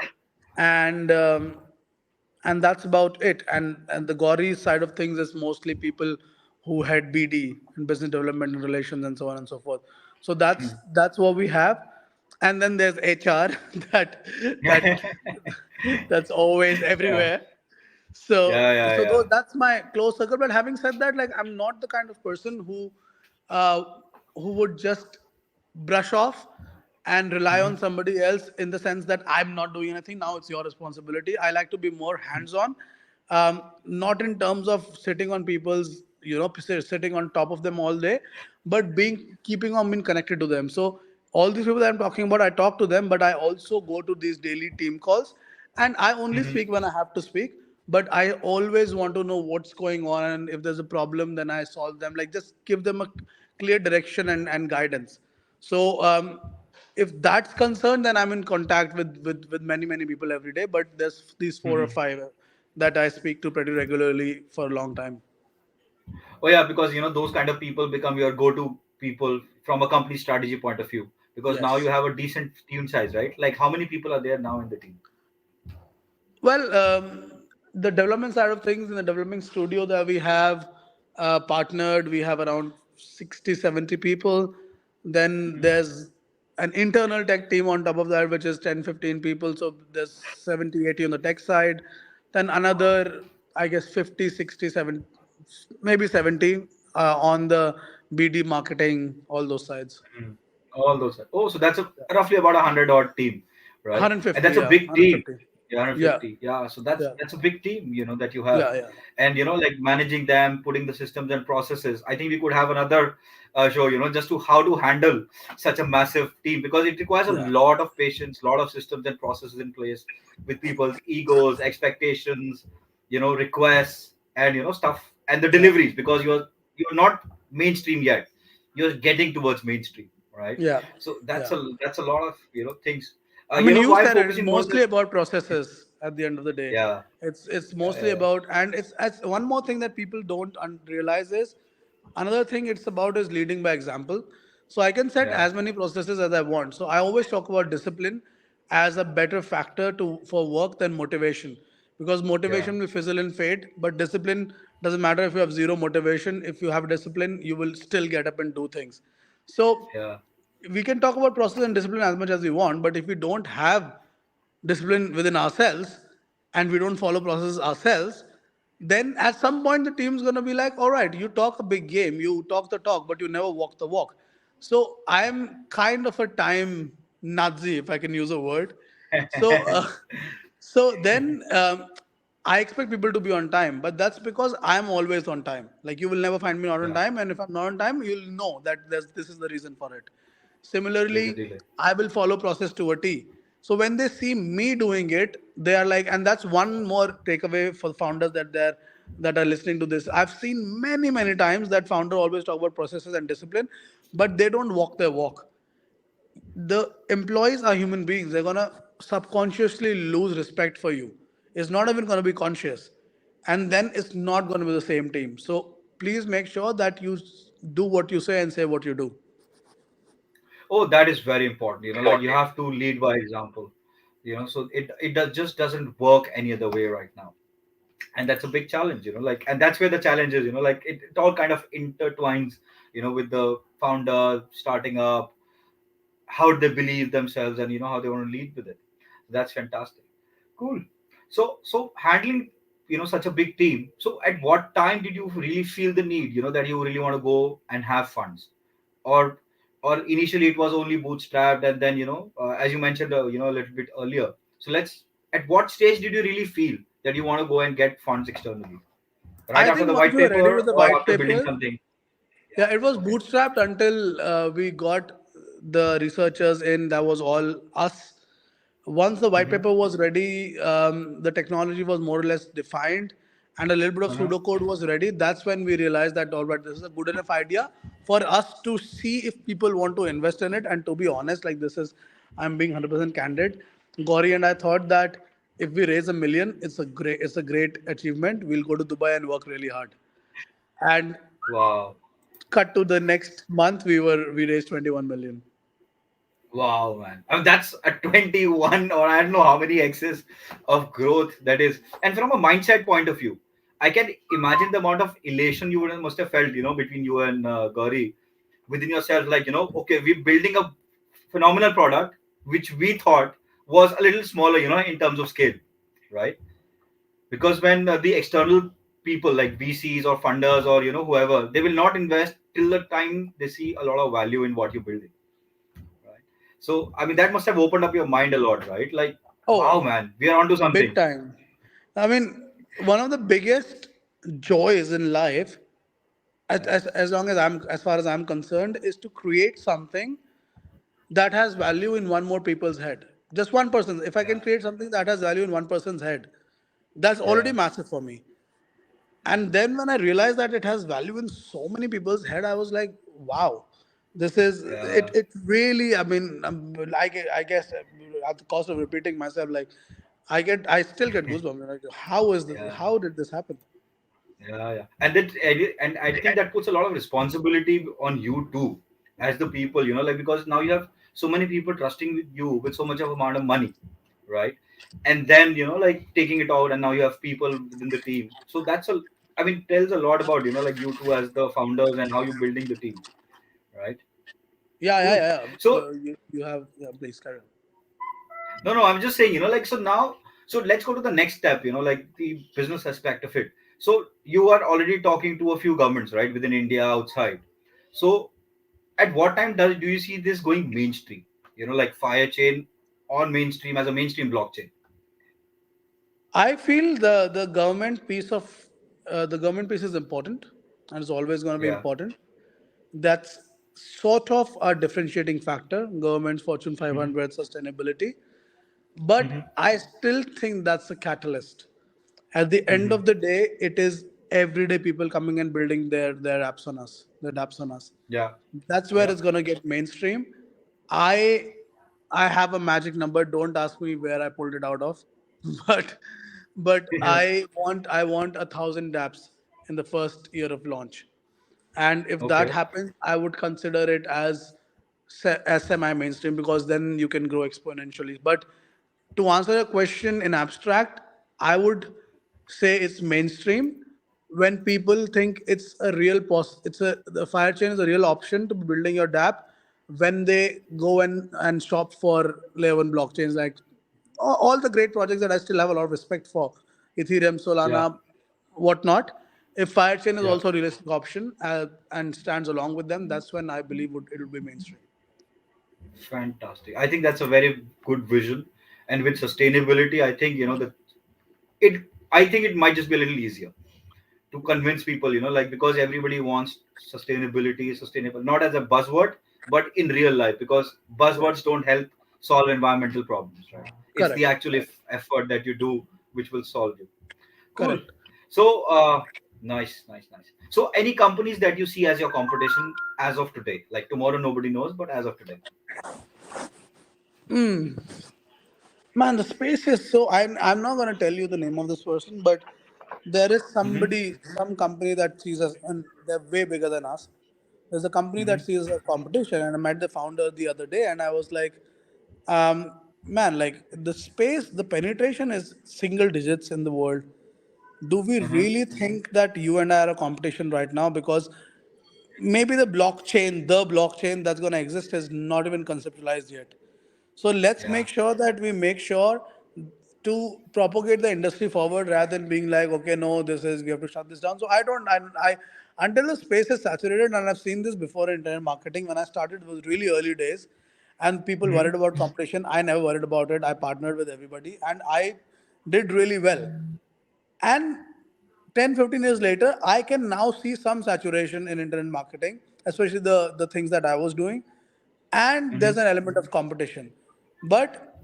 and that's about it. And the gory side of things is mostly people who had BD and business development and relations and so on and so forth. So that's what we have. And then there's HR that that Yeah. that's always Yeah. everywhere. So Yeah. Yeah. so Yeah. that's my close circle. But having said that, like, I'm not the kind of person uh, who would just brush off and rely Hmm. on somebody else, in the sense that I'm not doing anything now, it's your responsibility. I like to be more hands on, not in terms of sitting on people's, sitting on top of them all day, but keeping on being connected to them. So all these people that I'm talking about, I talk to them, but I also go to these daily team calls, and I only Hmm. speak when I have to speak. But I always want to know what's going on, and if there's a problem, then I solve them. Like, just give them a clear direction and guidance. So if that's concerned, then I'm in contact with many people every day. But there's these four or Hmm. five that I speak to pretty regularly for a long time. Oh yeah, because those kind of people become your go-to people from a company strategy point of view. Because now you Yes. have a decent team size, right? Like how many people are there now in the team? Well, the development side of things, in the development studio that we have partnered, we have around 60, 70 people. Then there's an internal tech team on top of that, which is 10, 15 people. So there's 70, 80 on the tech side. Then another, I guess, 50, 60, 70, maybe 70 on the BD marketing, all those sides. Mhm. All those. Oh, so that's a roughly about 100 odd team, right? And 150, that's a yeah, big team. 150. Yeah, Yeah, 150. Yeah, so that's yeah, that's a big team, that you have, yeah, yeah, and like managing them, putting the systems and processes. I think we could have another show, just to how to handle such a massive team, because it requires a yeah, lot of patience, lot of systems and processes in place with people's egos, expectations, requests, and stuff, and the yeah, deliveries, because you're not mainstream yet, you're getting towards mainstream, right? yeah, So yeah. that's a lot of things. I mean, you Why I'm said it. It's focusing more on mostly this. about processes at the end of the day. Yeah. It's Yeah. mostly Yeah. about, and it's as one more thing that people don't realize is, another thing it's about is leading by example. So I can set Yeah. as many processes as I want. So I always talk about discipline as a better factor to for work than motivation, because Yeah. motivation will fizzle and fade, but discipline doesn't matter. If you have zero motivation, if you have discipline, you will still get up and do things. So Yeah. we can talk about process and discipline as much as we want, but if we don't have discipline within ourselves and we don't follow processes ourselves, then at some point the team's going to be like, all right, you talk a big game, you talk the talk, but you never walk the walk. So I am kind of a time Nazi, if I can use a word. So so then I expect people to be on time, but that's because I'm always on time. Like, you will never find me not on Yeah. time, and if I'm not on time, you'll know that this is the reason for it. There's a Similarly, delay. I will follow process to a T. So when they see me doing it, they are like, and that's one more takeaway for the founders that they're that are listening to this. I've seen many, many times that founder always talk about processes and discipline, but they don't walk their walk. The employees are human beings. They're gonna subconsciously lose respect for you. It's not even gonna be conscious, and then it's not gonna be the same team. So please make sure that you do what you say and say what you do. Oh, that is very important. Like you have to lead by example. So just doesn't work any other way right now, and that's a big challenge. Like, and that's where the challenge is. Like it all kind of intertwines. With the founder starting up, how they believe themselves, and how they want to lead with it. That's fantastic. Cool. So handling such a big team. So at what time did you really feel the need? That you really want to go and have funds, or initially it was only bootstrapped, and then as you mentioned a little bit earlier. So let's at what stage did you really feel that you want to go and get funds externally? Right I after think the once white we were ready with paper, the or white after building paper, something? yeah, it was Yeah. Okay. bootstrapped until we got the researchers in. That was all us. Once the white Mm-hmm. paper was ready, the technology was more or less defined, and a little bit of Uh-huh. pseudocode was ready. That's when we realized that all right, this is a good enough idea for us to see if people want to invest in it. And to be honest, like this is, I'm being 100% candid. Gauri and I thought that if we raise 1 million, it's a great achievement. We'll go to Dubai and work really hard. And Wow. cut to the next month, we raised 21 million. Wow, man. I mean, that's a 21, or I don't know how many X's of growth that is. And from a mindset point of view, I can imagine the amount of elation you must have felt, between you and Gauri, within yourself. Like, okay, we're building a phenomenal product, which we thought was a little smaller, in terms of scale, right? Because when the external people like VCs or funders, or, whoever, they will not invest till the time they see a lot of value in what you're building, right? So, I mean, that must have opened up your mind a lot, right? Like, wow, Oh, man, we are onto big something. time. I mean, one of the biggest joys in life, Yeah, as far as I'm concerned, is to create something that has value in one more people's head. Just one person. If I yeah, can create something that has value in one person's head, that's already yeah, massive for me. yeah, And then when I realized that it has value in so many people's head, I was like, wow, this is it. yeah, It really. I mean, I guess at the cost of repeating myself, like I still get goosebumps. Like, how is this? yeah, How did this happen? yeah. And I think that puts a lot of responsibility on you too, as the people, like, because now you have so many people trusting with you with so much of amount of money, right? And then, like taking it out, and now you have people within the team. So I mean, tells a lot about, like you two as the founders and how you're building the team, right? Yeah, yeah, Cool. yeah. So, You have, yeah, please carry on. no, I'm just saying, like, so now, so let's go to the next step, like the business aspect of it. So you are already talking to a few governments, right, within India, outside. So at what time do you see this going mainstream? Like fire chain on mainstream as a mainstream blockchain. I feel the government piece is important, and it's always going to be Yeah. important. That's sort of a differentiating factor. Government's Fortune Hmm. 500 sustainability, Hmm. but I still think that's a catalyst. At the end Hmm. of the day, it is everyday people coming and building their apps on us, their apps on us. Yeah. That's where Yeah. it's gonna get mainstream. I I have a magic number. Don't ask me where I pulled it out of, but Yeah. I want 1,000 apps in the first year of launch, and if that Okay. happens, I would consider it as semi mainstream, because then you can grow exponentially. But to answer your question in abstract, I would say it's mainstream when people think it's a real it's a the fire chain is a real option to be building your DApp, when they go and shop for layer one blockchains, like all the great projects that I still have a lot of respect for, Ethereum, Yeah. Solana, whatnot. If fire chain is Yeah. also a realistic option and stands along with them, that's when I believe it will be mainstream. Fantastic. I think that's a very good vision. And with sustainability, I think, that it, I think it might just be a little easier to convince people, like, because everybody wants sustainability, sustainable, not as a buzzword, but in real life, because Right. buzzwords don't help solve environmental problems, right? It's the Correct. actual Correct. effort that you do which will solve you. Cool. Correct. So, nice, nice, nice. So, any companies that you see as your competition as of today? Like tomorrow, nobody knows, but as of today. Man, the space is so. I'm not gonna tell you the name of this person, but there is Mm-hmm. somebody, some company that sees us, and they're way bigger than us. There's a company Mm-hmm. that sees a competition, and I met the founder the other day, and I was like, man, like the space, the penetration is single digits in the world. Do we Uh-huh. really think that you and I are a competition right now? Because maybe the blockchain that's going to exist is not even conceptualized yet. So let's Yeah. make sure that we make sure to propagate the industry forward rather than being like, okay, no, this is we have to shut this down. So I don't, I until the space is saturated, and I've seen this before in internet marketing. When I started, it was really early days, and people Mm-hmm. worried about competition. I never worried about it. I partnered with everybody, and I did really well. And 10-15 years later, I can now see some saturation in internet marketing, especially the things that I was doing. And Mm-hmm. there's an element of competition. But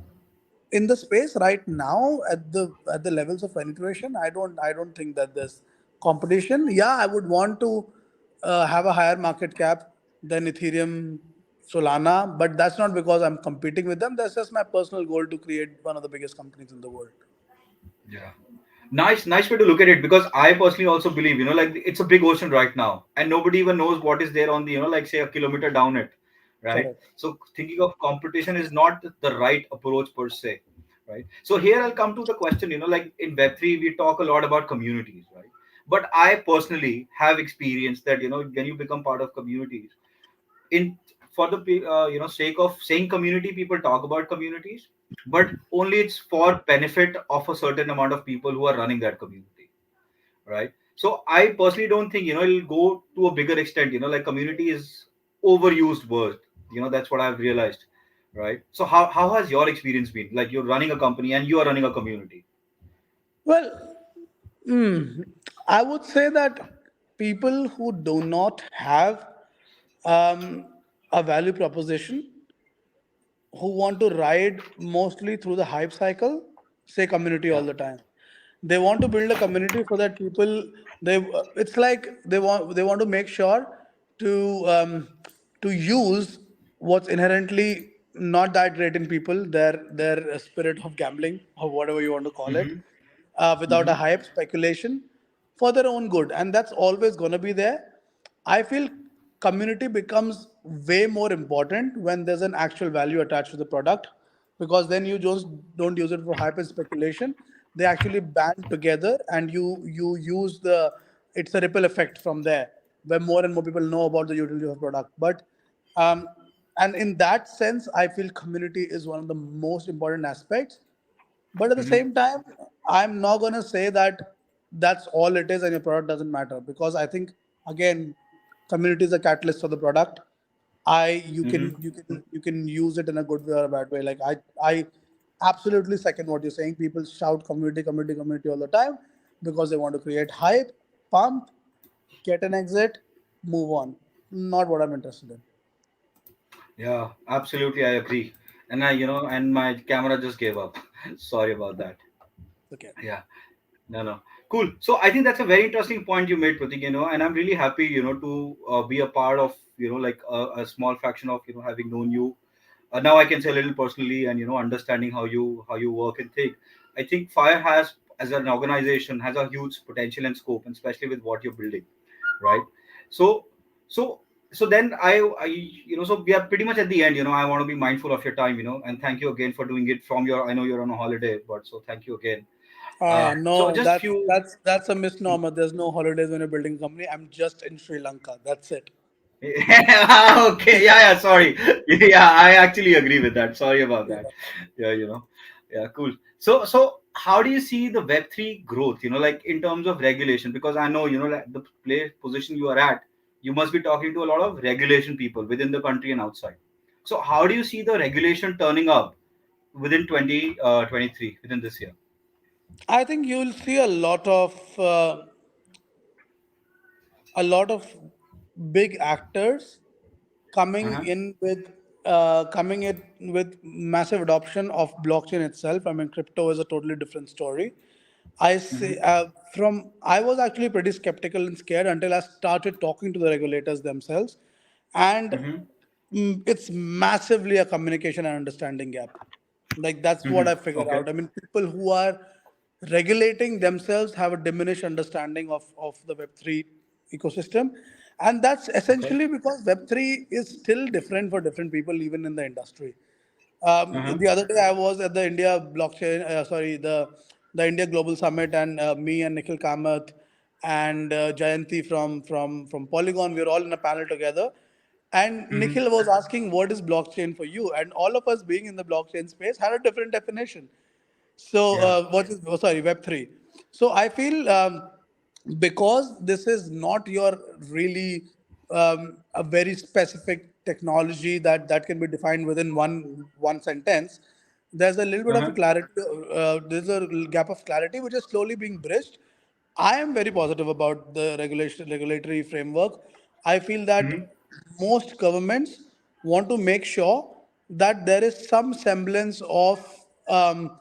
in the space right now, at the levels of penetration, I don't think that there's competition. Yeah, I would want to have a higher market cap than Ethereum, Solana, but that's not because I'm competing with them. That's just my personal goal to create one of the biggest companies in the world. Yeah. Nice way to look at it, because I personally also believe, like it's a big ocean right now, and nobody even knows what is there on the, like say a kilometer down it, right? Correct. So thinking of competition is not the right approach per se, right? So here I'll come to the question, like in Web3 we talk a lot about communities, right? But I personally have experienced that, when you become part of communities, in for the sake of saying community, people talk about communities, but only it's for benefit of a certain amount of people who are running that community, right? So I personally don't think, it'll go to a bigger extent, like community is overused word, that's what I've realized, right? So how has your experience been, like you're running a company and you are running a community? Well, I would say that people who do not have um, a value proposition, who want to ride mostly through the hype cycle, say community all Yeah. the time. They want to build a community so that people, it's like they want to make sure to use what's inherently not that great in people, their spirit of gambling or whatever you want to call it, Mm-hmm. without a Mm-hmm. hype speculation, for their own good, and that's always going to be there. I feel community becomes way more important when there's an actual value attached to the product, because then you just don't use it for hype and speculation. They actually band together, and you use the, it's a ripple effect from there, where more and more people know about the utility of a product. But um, and in that sense, I feel community is one of the most important aspects. But at the Mm-hmm. same time, I'm not going to say that that's all it is and your product doesn't matter, because I think, again, community is a catalyst for the product. I you can Mm-hmm. you can you can use it in a good way or a bad way. Like I absolutely second what you're saying. People shout community, community, community all the time because they want to create hype, pump, get an exit, move on. Not what I'm interested in. Yeah, absolutely, I agree. And and my camera just gave up. Sorry about that. Okay. Yeah. No, no. Cool. So I think that's a very interesting point you made, Pratik, and I'm really happy, to be a part of, like a small fraction of, having known you. Now I can say a little personally, and, understanding how you work and think. I think Fire has, as an organization, has a huge potential and scope, and especially with what you're building, right? So, so, so then so we are pretty much at the end. I want to be mindful of your time, and thank you again for doing it from your. I know you're on a holiday, but so thank you again. So No, just that's few. that's that's a misnomer. There's no holidays when you're building a company. I'm just in Sri Lanka. That's it. Okay, yeah, sorry. Yeah, I actually agree with that. Sorry about that. Yeah, yeah, cool. So how do you see the Web3 growth? Like in terms of regulation, because I know, like the place position you are at, you must be talking to a lot of regulation people within the country and outside. So how do you see the regulation turning up within 2023, within this year? I think you'll see a lot of big actors coming Uh-huh. in with massive adoption of blockchain itself. I mean, crypto is a totally different story, I Mm-hmm. say from I was actually pretty skeptical and scared until I started talking to the regulators themselves, and Mm-hmm. it's massively a communication and understanding gap. Like that's what Mm-hmm. I figured Okay. out. I mean, people who are regulating themselves have a diminished understanding of the Web3 ecosystem, and that's Okay. essentially because Web3 is still different for different people, even in the industry. Uh-huh. The other day, I was at the the India Global Summit, and me and Nikhil Kamath and Jayanti from Polygon, we were all in a panel together. And Mm-hmm. Nikhil was asking, "What is blockchain for you?" And all of us, being in the blockchain space, had a different definition. So, Yeah. what is, oh, sorry, Web3. So, I feel because this is not your really a very specific technology that can be defined within one sentence, there's a little bit of Uh-huh. a clarity, there's a gap of clarity which is slowly being bridged. I am very positive about the regulatory framework. I feel that Mm-hmm. most governments want to make sure that there is some semblance of um,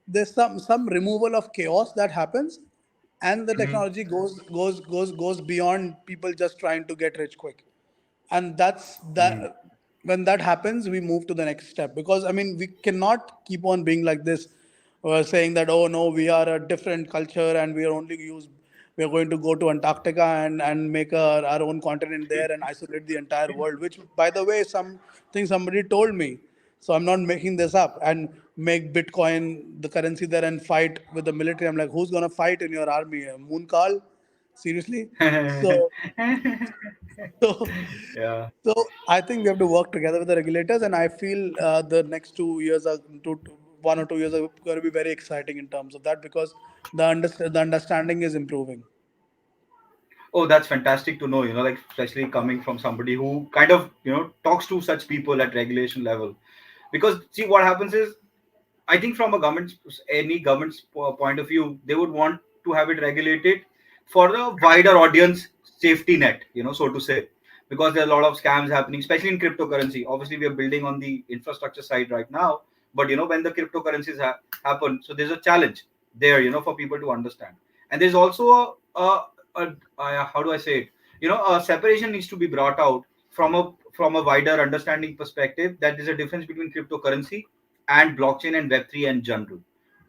there's some removal of chaos that happens, and the Mm-hmm. technology goes beyond people just trying to get rich quick. And that's Mm-hmm. that. When that happens, we move to the next step, because I mean we cannot keep on being like this, saying that, oh no, we are a different culture and we are going to go to Antarctica and make our own continent there and isolate the entire world, which by the way something somebody told me, so I'm not making this up, and make Bitcoin the currency there and fight with the military. I'm like, who's gonna fight in your army? Moon Call? Seriously? So so, Yeah. so I think we have to work together with the regulators, and I feel the next 2 years are 1 or 2 years are going to be very exciting in terms of that, because the understanding is improving. Oh, that's fantastic to know, like especially coming from somebody who kind of, talks to such people at regulation level. Because see what happens is, I think from a any government's point of view, they would want to have it regulated for the wider audience safety net, so to say, because there are a lot of scams happening, especially in cryptocurrency. Obviously, we are building on the infrastructure side right now, but when the cryptocurrencies happen, so there's a challenge there, for people to understand. And there's also a how do I say it? A separation needs to be brought out from a wider understanding perspective, that there's a difference between cryptocurrency and blockchain and Web3 and general,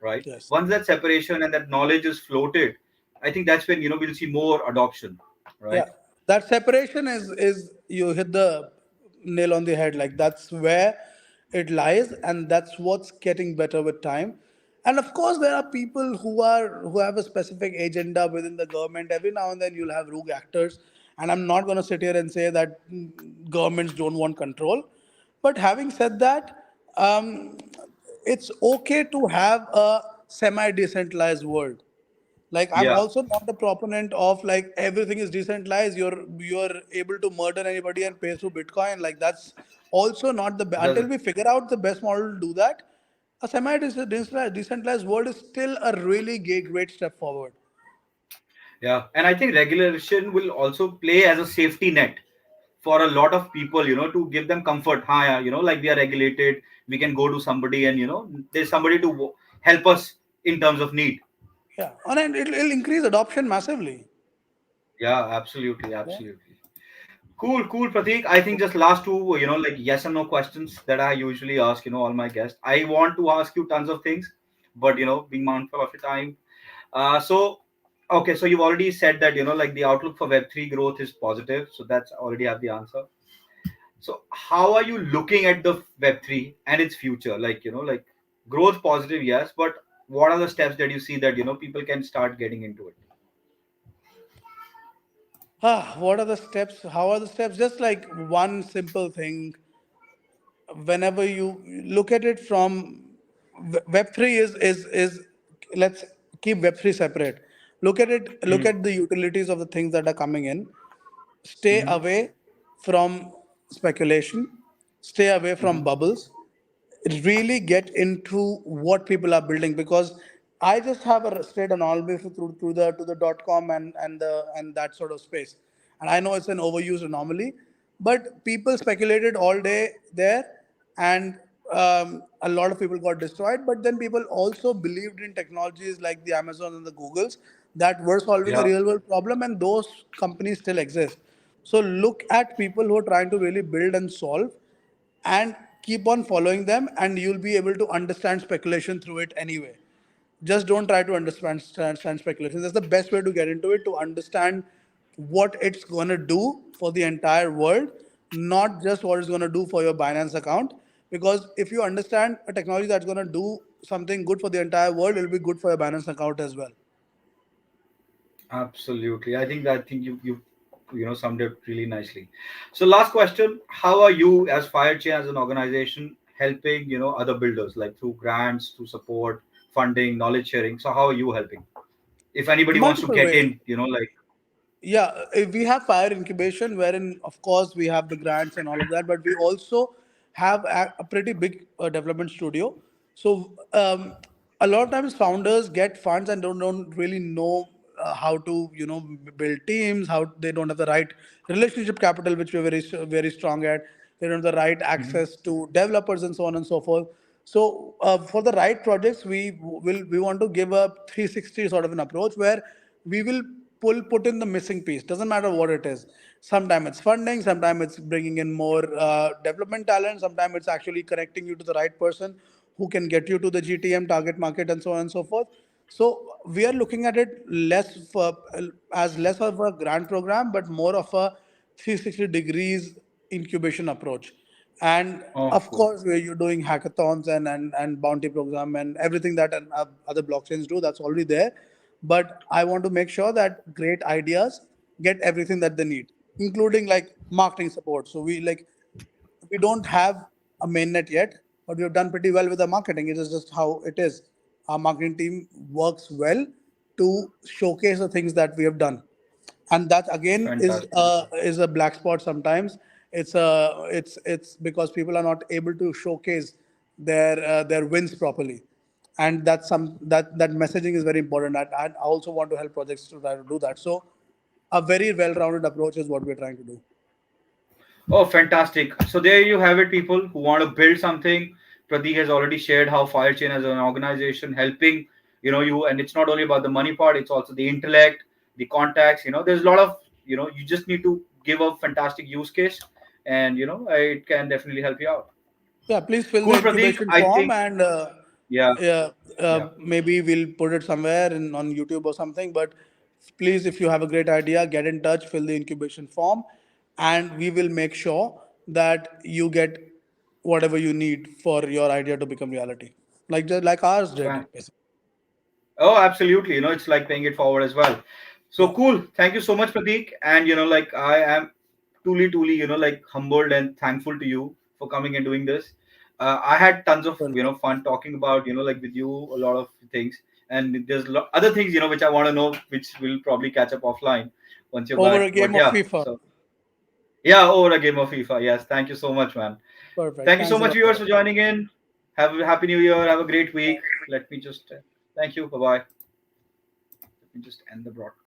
right? Yes. Once that separation and that knowledge is floated, I think that's when we'll see more adoption, Yeah, right? that separation is you hit the nail on the head. Like that's where it lies, and that's what's getting better with time. And of course, there are people who have a specific agenda within the government. Every now and then, you'll have rogue actors, and I'm not going to sit here and say that governments don't want control. But having said that, um, it's okay to have a semi-decentralized world. Like I'm Yeah, also not a proponent of like everything is decentralized, you're able to murder anybody and pay through Bitcoin. Like that's also not until doesn't. we figure out the best model to do that. A semi decentralized world is still a really great step forward. Yeah, and I think regulation will also play as a safety net for a lot of people, to give them comfort. Hi, yeah, like we are regulated, we can go to somebody, and there's somebody to help us in terms of need. Yeah, and it'll increase adoption massively. Yeah, absolutely, Yeah. absolutely. Cool, cool, Prateek. I think just last two, like yes or no questions that I usually ask, all my guests. I want to ask you tons of things, but being mindful of your time. So, okay, so you've already said that like the outlook for Web3 growth is positive. So that's already have the answer. So, how are you looking at the Web3 and its future? Like like growth positive, yes, but what are the steps that you see that people can start getting into it? What are the steps? How are the steps? Just like one simple thing, whenever you look at it from Web3 is let's keep Web3 separate. Look Hmm. at the utilities of the things that are coming in. Stay Hmm. away from speculation, stay away from Hmm. bubbles, really get into what people are building, because I just have a straight anomaly through the to the .com and that sort of space, and I know it's an overused anomaly, but people speculated all day there, and a lot of people got destroyed, but then people also believed in technologies like the Amazon and the Googles that were solving a Yeah. real world problem, and those companies still exist. So look at people who are trying to really build and solve, and keep on following them, and you'll be able to understand speculation through it anyway. Just don't try to understand speculation. That's the best way to get into it, to understand what it's going to do for the entire world, not just what it's going to do for your Binance account. Because if you understand a technology that's going to do something good for the entire world, it'll be good for your Binance account as well. Absolutely. I think you summed it really nicely. So last question, how are you as Firechain as an organization helping, other builders like through grants, through support, funding, knowledge sharing? So how are you helping? If anybody wants to Multiple get ways. in, like Yeah, we have fire incubation, wherein of course we have the grants and all of that, but we also have a pretty big development studio. So a lot of times founders get funds and don't really know how to build teams, how they don't have the right relationship capital, which we're very strong at. They don't have the right Mhm. access to developers and so on and so forth. So for the right projects, we want to give a 360 sort of an approach where we will put in the missing piece. Doesn't matter what it is. Sometimes it's funding, sometimes it's bringing in more development talent, sometimes it's actually connecting you to the right person who can get you to the GTM target market and so on and so forth. So we are looking at it as less of a grant program, but more of a 360 degrees incubation approach. And Oh, of cool. course, where you're doing hackathons and bounty program and everything that other blockchains do, that's already there. But I want to make sure that great ideas get everything that they need, including like marketing support. So we don't have a mainnet yet, but we've done pretty well with the marketing. It is just how it is. Our marketing team works well to showcase the things that we have done, and that again Fantastic. is a black spot sometimes. It's because people are not able to showcase their wins properly, and that's some that messaging is very important. And I also want to help projects to try to do that. So a very well-rounded approach is what we're trying to do. Oh, fantastic. So there you have it, people who want to build something. Prateek has already shared how Firechain as an organization helping, you, and it's not only about the money part, it's also the intellect, the contacts, there's a lot of, you just need to give a fantastic use case and, it can definitely help you out. Yeah, please fill the Cool, Prateek. incubation I form, think, and yeah, yeah, yeah. maybe we'll put it somewhere on YouTube or something. But please, if you have a great idea, get in touch, fill the incubation form, and we will make sure that you get whatever you need for your idea to become reality, like ours did, Fan- basically. Oh, absolutely. It's like paying it forward as well. So Yeah, cool. Thank you so much, Prateek. And like I am truly, like humbled and thankful to you for coming and doing this. I had tons of welcome. fun talking about like with you a lot of things, and there's other things which I want to know, which we'll probably catch up offline once you're Over back. a But game of yeah, FIFA. so yeah, over a game of FIFA. Yes, thank you so much, man. Perfect. Thank you so Thanks a much, lot. viewers, for joining in. Have a happy New Year. Have a great week. Let me just thank you. Bye bye. Let me just end the broadcast.